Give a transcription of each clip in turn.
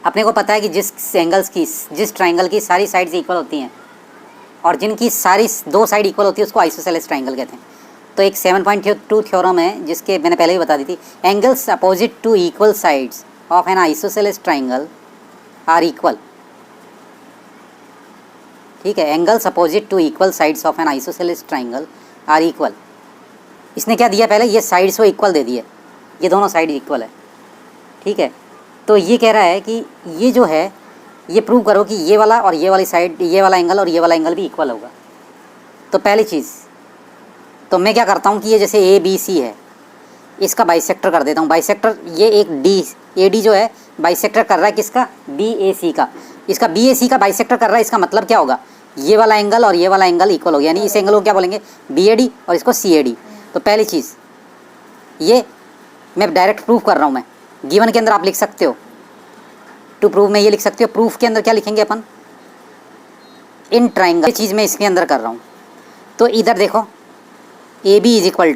अपने को पता है कि जिस ट्राइंगल की सारी साइड्स इक्वल होती हैं और जिनकी सारी दो साइड इक्वल होती है उसको आइसोसेलेस ट्राइंगल कहते हैं। तो एक 7.2 थ्योरम है जिसके मैंने पहले ही बता दी थी, angles opposite to equal sides of an isosceles triangle are equal. ठीक है, angles opposite to equal sides of an isosceles triangle are equal. इसने क्या दिया पहले, ये साइड्स को इक्वल दे दिए, ये दोनों साइड इक्वल है। ठीक है, तो ये कह रहा है कि ये जो है ये प्रूव करो कि ये वाला और ये वाली साइड, ये वाला एंगल और ये वाला एंगल भी इक्वल होगा। तो पहली चीज़ तो मैं क्या करता हूँ कि ये जैसे ए बी सी है, इसका बाइसेक्टर कर देता हूँ। बाइसेक्टर ये एक डी ए डी जो है बाइसेक्टर कर रहा है किसका, बी ए सी का। इसका बी ए सी का बाइसेक्टर कर रहा है, इसका मतलब क्या होगा, ये वाला एंगल और ये वाला एंगल इक्वल हो गया, यानी इस एंगल को क्या बोलेंगे, बी ए डी और इसको सी ए डी। तो पहली चीज़ ये मैं डायरेक्ट प्रूफ कर रहा हूँ। मैं गिवन के अंदर आप लिख सकते हो, टू प्रूव में ये लिख सकते हो। प्रूफ के अंदर क्या लिखेंगे अपन, इन ट्राइंगल। ये चीज़ मैं इसके अंदर कर रहा हूँ। तो इधर देखो A B is equal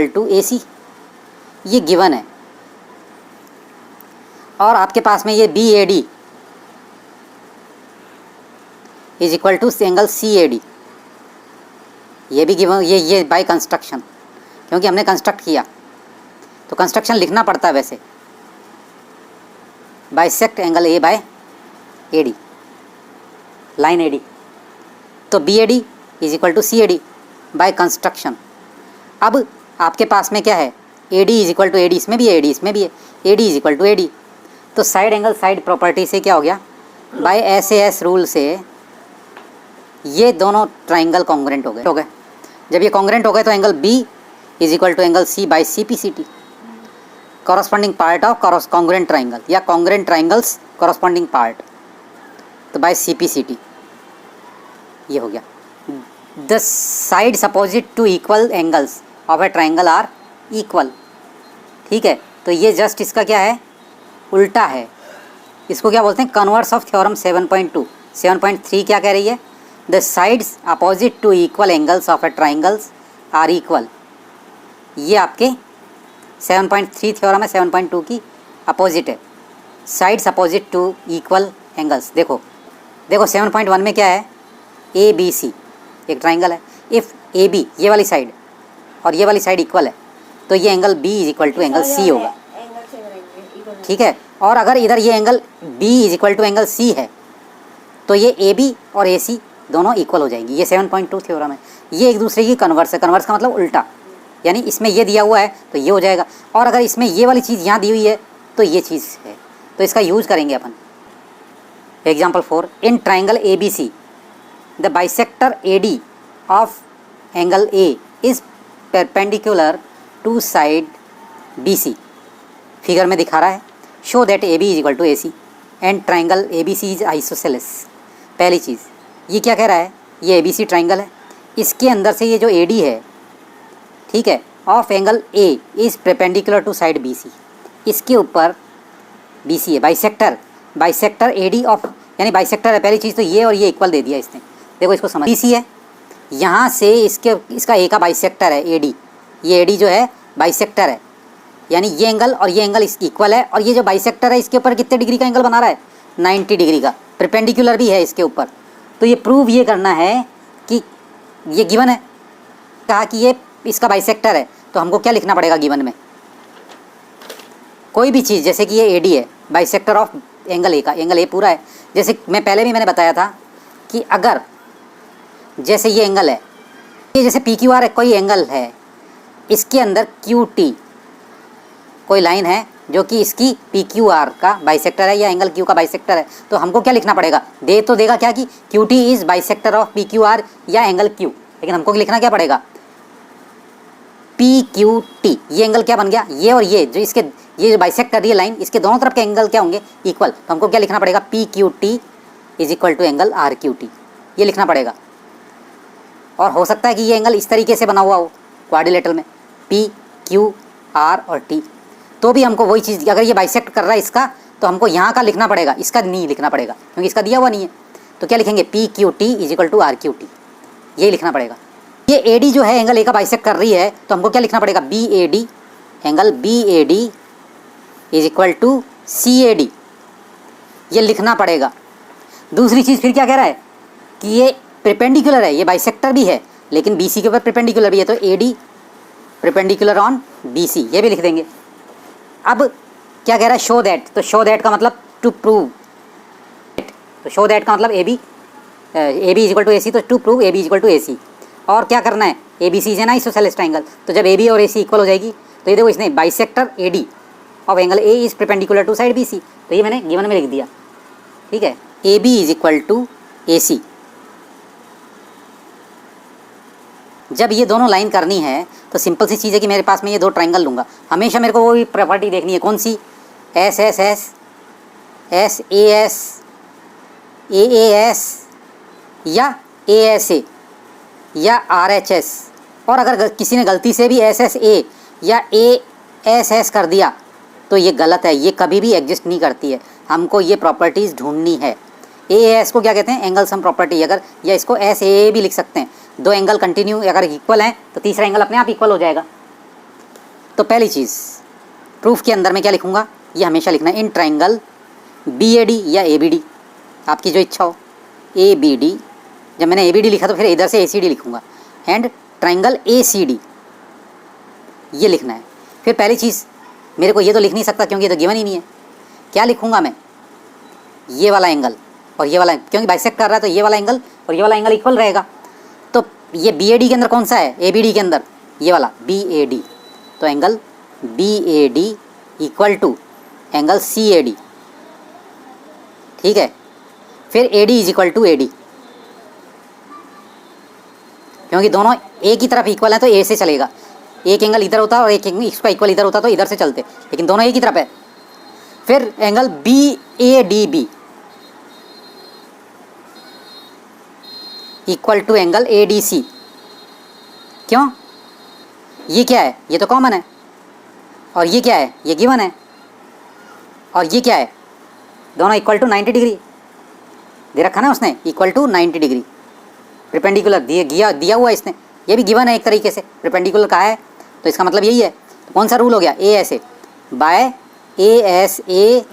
to A C, ये गिवन है। और आपके पास में ये B A D is equal to angle C A D, ये भी गिवन, ये बाय कंस्ट्रक्शन, क्योंकि हमने कंस्ट्रक्ट किया तो कंस्ट्रक्शन लिखना पड़ता है वैसे। Bisect angle A by A D, line A D. तो B A D is equal to C A D by construction. अब आपके पास में क्या है, A D is equal to A D, इसमें भी है, ए डी इसमें भी है, A D is equal to A D. तो साइड एंगल साइड प्रॉपर्टी से क्या हो गया, by S A S rule से ये दोनों ट्राइंगल कॉन्ग्रुएंट हो गए। जब ये कॉन्ग्रुएंट हो गए तो angle B is equal to angle C by C P C T, corresponding part of congruent triangle या कॉन्ग्रुएंट ट्राइंगल्स कॉरस्पॉन्डिंग पार्ट, तो by C P C T ये हो गया। The sides opposite to equal angles of a triangle are equal. ठीक है, तो ये just इसका क्या है, उल्टा है। इसको क्या बोलते हैं, कन्वर्स ऑफ थ्योरम 7.2। 7.3 क्या कह रही है, the sides opposite to equal angles of a triangles are equal. ये आपके 7.3 थ्योरम है, 7.2 की अपोजिट है, sides opposite to equal angles. देखो 7.1 में क्या है, ए बी सी एक ट्राइंगल है। इफ़ ए बी ये वाली साइड और ये वाली साइड इक्वल है तो ये angle B is equal to angle C होगा। ठीक है, और अगर इधर ये angle B is equal to angle C है तो ये ए बी और ए सी दोनों इक्वल हो जाएंगी। ये 7.2 थ्योरम है, ये एक दूसरे की कन्वर्स है। कन्वर्स का मतलब उल्टा, यानी इसमें ये दिया हुआ है तो ये हो जाएगा, और अगर इसमें ये वाली चीज़ यहाँ दी हुई है तो ये चीज़ है, तो इसका यूज़ करेंगे अपन। Example 4, in triangle A B C the bisector A D of angle A is perpendicular to side B C. Figure में दिखा रहा है, show that A B is equal to A C and triangle A B C is isosceles. पहली चीज़ ये क्या कह रहा है, ये ए बी सी ट्राइंगल है, इसके अंदर से ये जो ए डी है, ठीक है, of angle A is perpendicular to side B C, इसके ऊपर बी सी है। बाइसेक्टर ए डी ऑफ, यानी बाइसेक्टर है पहली चीज़, तो ये और ये इक्वल दे दिया इसने। देखो इसको समझ, बी सी है, यहाँ से इसका ए का बाइसेक्टर है ए डी, ये ए डी जो है बाइसेक्टर है, यानी ये एंगल और ये एंगल इक्वल है, और ये जो बाइसेक्टर है इसके ऊपर कितने डिग्री का एंगल बना रहा है, 90 डिग्री का, परपेंडिकुलर भी है इसके ऊपर। तो ये प्रूव ये करना है कि ये गिवन है, कहा कि ये इसका बाइसेक्टर है, तो हमको क्या लिखना पड़ेगा गिवन में, कोई भी चीज़, जैसे कि ये ए डी है, बाइसेक्टर ऑफ एंगल ए का, एंगल ए पूरा है। जैसे मैं पहले भी मैंने बताया था कि अगर जैसे ये एंगल है, ये जैसे पी क्यू आर है, कोई एंगल है, इसके अंदर क्यू टी कोई लाइन है जो कि इसकी पी क्यू आर का बाइसेक्टर है या एंगल क्यू का बाइसेक्टर है, तो हमको क्या लिखना पड़ेगा, दे तो देगा क्या कि Q T is bisector of P Q R या एंगल क्यू, लेकिन हमको लिखना क्या पड़ेगा, पी क्यू टी। ये एंगल क्या बन गया, ये और ये जो इसके, ये जो बाइसेक्ट कर रही है लाइन, इसके दोनों तरफ के एंगल क्या होंगे, इक्वल। तो हमको क्या लिखना पड़ेगा, P Q T is equal to angle R Q T, ये लिखना पड़ेगा। और हो सकता है कि ये एंगल इस तरीके से बना हुआ हो क्वाड्रिलेटरल में, पी क्यू आर और टी, तो भी हमको वही चीज़, अगर ये बाइसेक्ट कर रहा है इसका, तो हमको यहाँ का लिखना पड़ेगा, इसका नहीं लिखना पड़ेगा, क्योंकि इसका दिया हुआ नहीं है। तो क्या लिखेंगे, P Q T is equal to R Q T, ये लिखना पड़ेगा। ये ए डी जो है एंगल ए का बाइसेक्ट कर रही है, तो हमको क्या लिखना पड़ेगा, B A D, angle B A D is equal to CAD, ये लिखना पड़ेगा। दूसरी चीज़ फिर क्या कह रहा है कि ये परपेंडिकुलर है, ये बाइसेक्टर भी है लेकिन BC के ऊपर परपेंडिकुलर भी है, तो AD परपेंडिकुलर ऑन BC, ये भी लिख देंगे। अब क्या कह रहा है, शो दैट, तो शो दैट का मतलब टू प्रूव, तो शो दैट का मतलब AB is equal to AC, तो to prove AB is equal to AC। और क्या करना है, ABC is an isosceles triangle, तो जब AB और AC इक्वल हो जाएगी तो ये देखो इसने bisector AD of angle A is perpendicular to side BC, तो ये मैंने गिवन में लिख दिया। ठीक है, AB is equal to AC। जब ये दोनों लाइन करनी है तो सिंपल सी चीज़ है कि मेरे पास में ये दो ट्राइंगल लूँगा, हमेशा मेरे को वो भी प्रॉपर्टी देखनी है, कौन सी, SSS, SAS, AAS या ASA या RHS। और अगर किसी ने गलती से भी SSA या ASS कर दिया तो ये गलत है, ये कभी भी एग्जिस्ट नहीं करती है, हमको ये प्रॉपर्टीज़ ढूंढनी है। AAS को क्या कहते हैं, एंगल सम प्रॉपर्टी, अगर या इसको SAA भी लिख सकते हैं। दो एंगल कंटिन्यू अगर इक्वल हैं तो तीसरा एंगल अपने आप इक्वल हो जाएगा। तो पहली चीज़ प्रूफ के अंदर में क्या लिखूँगा, ये हमेशा लिखना है इन ट्राइंगल BAD या ABD, आपकी जो इच्छा हो, ABD। जब मैंने ABD लिखा तो फिर इधर से ACD लिखूँगा, एंड ट्राइंगल ACD, ये लिखना है। फिर पहली चीज़ मेरे को ये तो लिख नहीं सकता क्योंकि ये तो गिवन ही नहीं है, क्या लिखूँगा मैं, ये वाला एंगल और ये वाला, क्योंकि बाइसेक्ट कर रहा है तो ये वाला एंगल और ये वाला एंगल इक्वल रहेगा। तो ये BAD के अंदर कौन सा है, ABD के अंदर ये वाला BAD, तो angle BAD equal to angle CAD। ठीक है, फिर AD is equal to AD, क्योंकि दोनों एक ही तरफ इक्वल है तो A से चलेगा, एक एंगल इधर होता और एक इसका इक्वल इधर होता तो इधर से चलते, लेकिन दोनों एक ही तरफ है। फिर angle BADB equal to angle ADC, क्यों, ये क्या है, ये तो कॉमन है, और ये क्या है, ये गिवन है, और ये क्या है, दोनों इक्वल टू 90 डिग्री दे रखा ना उसने, इक्वल टू 90 डिग्री परपेंडिकुलर दिया हुआ इसने, ये भी गिवन है एक तरीके से, परपेंडिकुलर का है तो इसका मतलब यही है। तो कौन सा रूल हो गया, ASA by ASA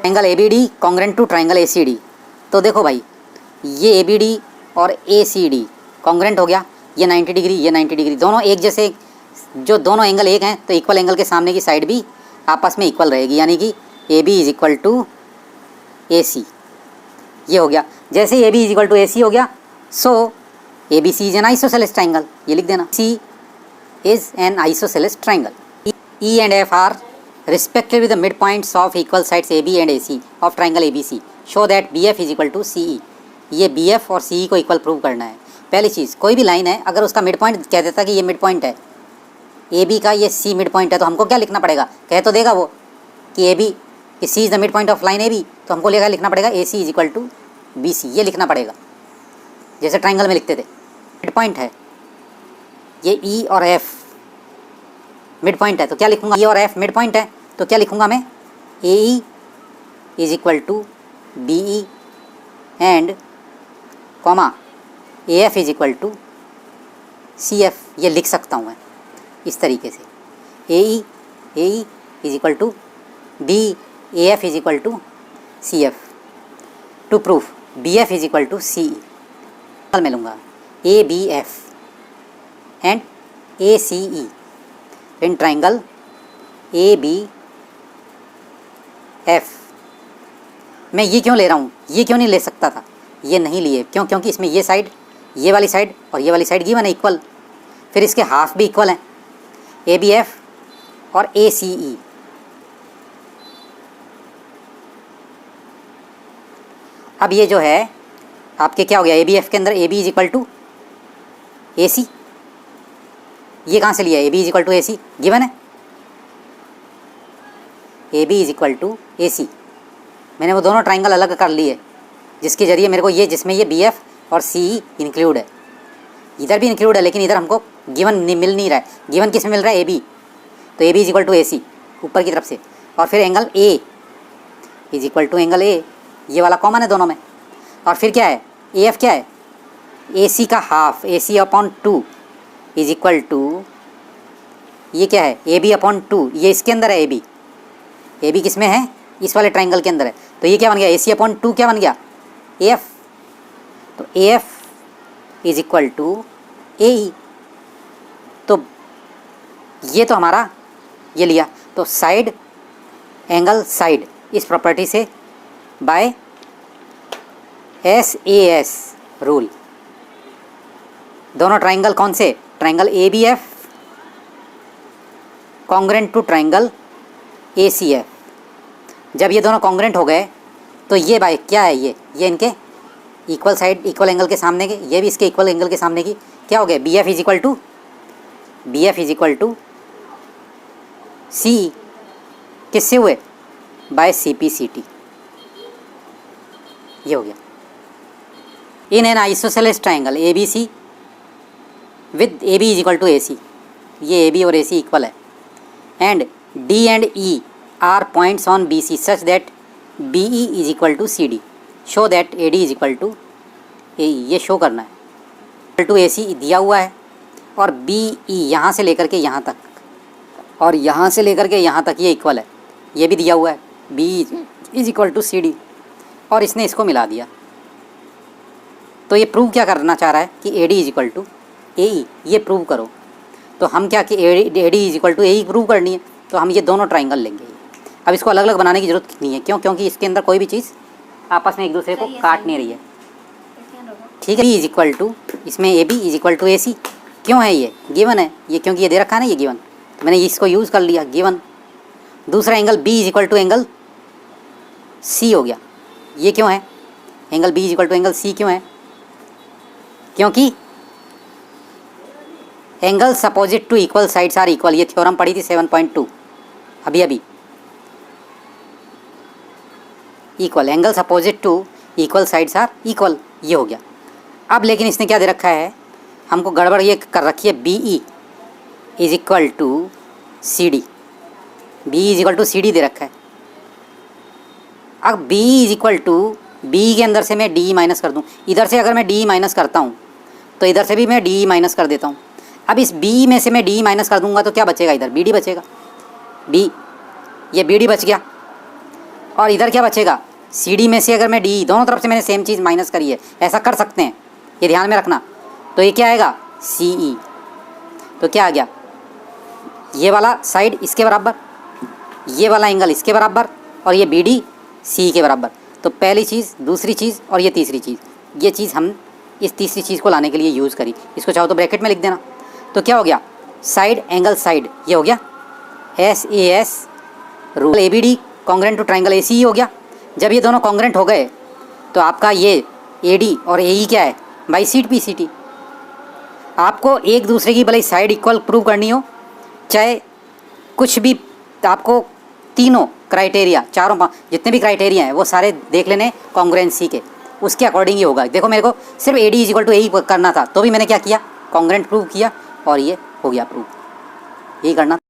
angle ABD congruent to triangle ACD। तो देखो भाई, ये ABD और ACD कॉन्ग्रेंट हो गया, ये 90 डिग्री ये 90 डिग्री, दोनों एक जैसे, जो दोनों एंगल एक हैं तो इक्वल एंगल के सामने की साइड भी आपस में इक्वल रहेगी, यानी कि AB is equal to AC, ये हो गया। जैसे AB is equal to AC हो गया, so ABC is an isosceles triangle, ये लिख देना, C is an isosceles triangle. E and F are respectively the mid points of equal sides AB and AC of triangle ABC, show that BF is equal to CE। ये BF और CE को equal prove करना है। पहली चीज़, कोई भी line है अगर उसका मिड पॉइंट कह देता कि ये मिड पॉइंट है AB का, ये C मिड पॉइंट है, तो हमको क्या लिखना पड़ेगा, कह तो देगा वो कि AB कि C is the mid point of line AB, तो हमको लिखना पड़ेगा AC is equal to BC, ये लिखना पड़ेगा जैसे ट्राइंगल में लिखते थे। मिड पॉइंट है ये E और F मिड पॉइंट है, तो क्या लिखूँगा, E और F मिड पॉइंट है तो क्या लिखूँगा मैं, AE is equal to BE and comma AF is equal to CF, ये लिख सकता हूँ मैं इस तरीके से, AE is equal to BAF is equal to CF to proof BF is equal to CE। कल मैं लूँगा ABF and ACE in triangle ABF। मैं ये क्यों ले रहा हूँ, ये क्यों नहीं ले सकता था, ये नहीं लिए, क्यों, क्योंकि इसमें ये साइड, ये वाली साइड और ये वाली साइड गिवन है इक्वल, फिर इसके हाफ भी इक्वल हैं, ABF और ACE। अब ये जो है आपके क्या हो गया, ABF के अंदर AB is equal to AC, ये कहाँ से लिया, AB is equal to AC given है, AB is equal to AC। मैंने वो दोनों ट्राइंगल अलग कर लिए जिसके ज़रिए मेरे को ये, जिसमें ये BF और CE इंक्लूड है, इधर भी इंक्लूड है लेकिन इधर हमको गिवन मिल नहीं रहा है, गिवन किस में मिल रहा है, AB, तो AB is equal to AC ऊपर की तरफ से, और फिर angle A is equal to angle A, ये वाला कॉमन है दोनों में, और फिर क्या है, AF क्या है, AC का half, AC upon 2 is equal to, ये क्या है, AB अपॉन 2, ये इसके अंदर है AB, ए बी किस में है, इस वाले ट्राइंगल के अंदर है। तो ये क्या बन गया, ए सी अपॉन 2 क्या बन गया, ए एफ। तो A F is equal to A E. तो ये तो हमारा ये लिया, तो साइड एंगल साइड इस प्रॉपर्टी से बाय SAS रूल, दोनों ट्राइंगल कौन से, triangle A B F congruent to triangle A C F. जब ये दोनों कॉन्ग्रेंट हो गए तो ये बाय क्या है, ये इनके इक्वल साइड इक्वल एंगल के सामने के, ये भी इसके इक्वल एंगल के सामने की, क्या हो गया, B F is equal to C, किससे हुए, by C P C T. ये हो गया। In an isosceles triangle A B C with A B is equal to A C, ये ए बी और ए सी इक्वल है, and D and E are points on B C such that B E is equal to C D, show that A D is equal to A E, ये show करना है। Equal to A सी दिया हुआ है, और B E यहाँ से लेकर के यहाँ तक, और यहाँ से लेकर के यहाँ तक ये इक्वल है, ये भी दिया हुआ है, B is equal to C D, और इसने इसको मिला दिया। तो ये प्रूव क्या करना चाह रहा है कि A D is equal to A E, ये प्रूव करो। तो हम क्या कि A D is equal to A E prove करनी है, तो हम ये दोनों ट्राइंगल लेंगे। अब इसको अलग अलग बनाने की जरूरत नहीं है, क्यों, क्योंकि इसके अंदर कोई भी चीज़ आपस में एक दूसरे को काट नहीं रही है। ठीक है, बी इज इक्वल टू, इसमें A B is equal to A C, क्यों है ये गिवन है, ये क्योंकि ये दे रखा है ना, ये गिवन, तो मैंने इसको यूज़ कर लिया गिवन। दूसरा angle B is equal to angle C हो गया, ये क्यों है, angle B is equal to angle C क्यों है, क्योंकि angles opposite to equal sides are equal, ये थ्योरम पढ़ी थी 7.2 अभी equal, angles opposite to equal sides are equal, ये हो गया। अब लेकिन इसने क्या दे रखा है, हमको गड़बड़ ये कर रखी है, B E is equal to C D, B is equal to C D दे रखा है। अब B is equal to, B के अंदर से मैं डी माइनस कर दूँ, इधर से अगर मैं डी माइनस करता हूँ तो इधर से भी मैं डी माइनस कर देता हूँ। अब इस बी में से मैं डी माइनस कर दूंगा तो क्या बचेगा, इधर बी डी बचेगा, बी, ये बी डी बच गया, और इधर क्या बचेगा, सी डी में से अगर मैं डी, दोनों तरफ से मैंने सेम चीज़ माइनस करी है, ऐसा कर सकते हैं, ये ध्यान में रखना। तो ये क्या आएगा, सी ई, तो क्या आ गया, ये वाला साइड इसके बराबर, ये वाला एंगल इसके बराबर, और ये बी डी सी के बराबर। तो पहली चीज़, दूसरी चीज़ और ये तीसरी चीज़, ये चीज़ हम इस तीसरी चीज़ को लाने के लिए यूज़ करी। इसको चाहो तो ब्रैकेट में लिख देना। तो क्या हो गया, साइड एंगल साइड, ये हो गया SAS rule, A B D congruent to triangle A C ही हो गया। जब ये दोनों कॉन्ग्रेंट हो गए तो आपका ये ए डी और ए ई क्या है, by C P C T. आपको एक दूसरे की भले साइड इक्वल प्रूव करनी हो, चाहे कुछ भी, आपको तीनों क्राइटेरिया, चारों जितने भी क्राइटेरिया हैं वो सारे देख लेने कॉन्ग्रेंसी के, उसके अकॉर्डिंग ही होगा। देखो मेरे को सिर्फ A D is equal to A ही करना था, तो भी मैंने क्या किया, कॉन्ग्रेंट प्रूव किया, और ये हो गया प्रूव, यही करना।